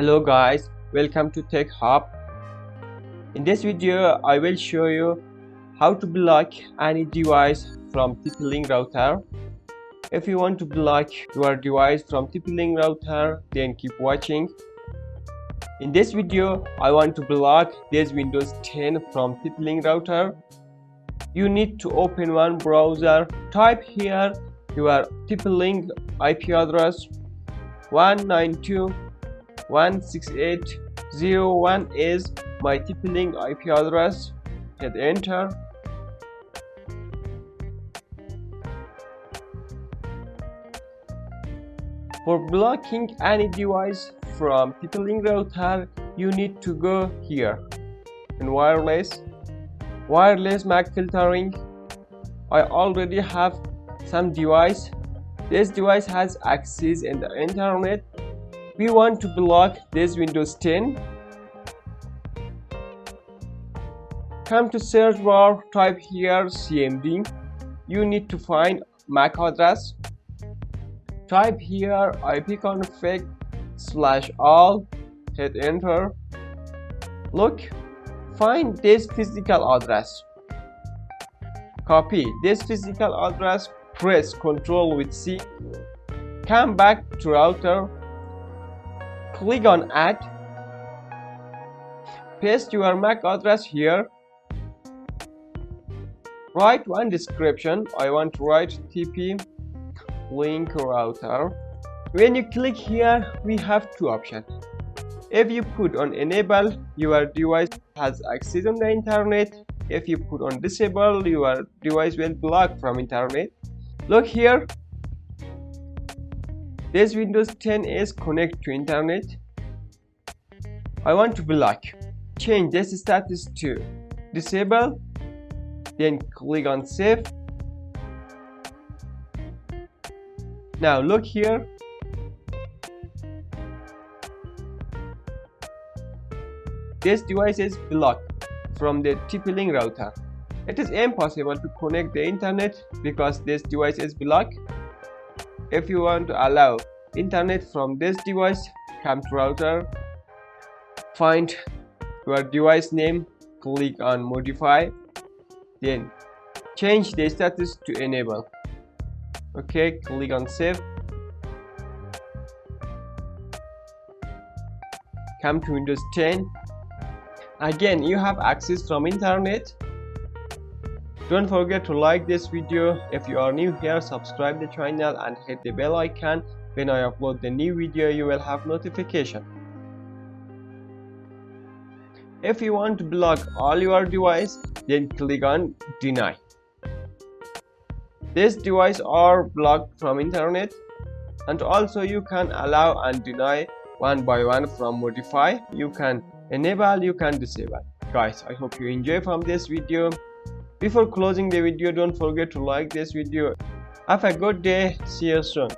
Hello guys, welcome to Tech Hub. In this video I will show you how to block any device from TP-Link router. If you want to block your device from TP-Link router, then keep watching. In this video I want to block this Windows 10 from TP-Link router. You need to open one browser, type here your TP-Link IP address 192.168.0.1 is my TP-Link IP address. Hit enter. For blocking any device from TP-Link router, you need to go here in wireless MAC filtering. I already have some device. This device has access in the internet. We want to block this Windows 10. Come to search bar, type here CMD. You need to find MAC address. Type here ipconfig/all. Hit enter. Look, find this physical address. Copy this physical address. Press Ctrl with C. Come back to router. Click on add. Paste your MAC address here. Write one description. I want to write TP-Link router. When you click here, we have two options. If you put on enable, your device has access on the internet. If you put on disable, your device will block from internet. Look here, this Windows 10 is connected to internet. I want to block. Change this status to disable, then click on save. Now look here, this device is blocked from the TP-Link router. It is impossible to connect the internet because this device is blocked. If you want to allow internet from this device, come to router, find your device name, click on modify, then change the status to enable. Okay, click on save. Come to Windows 10. Again, you have access from internet. Don't forget to like this video. If you are new here, subscribe the channel and hit the bell icon. When I upload the new video, you will have notification. If you want to block all your device, then click on deny. This device are blocked from internet, and also you can allow and deny one by one from modify. You can enable, you can disable. Guys, I hope you enjoy from this video. Before closing the video, don't forget to like this video. Have a good day. See you soon.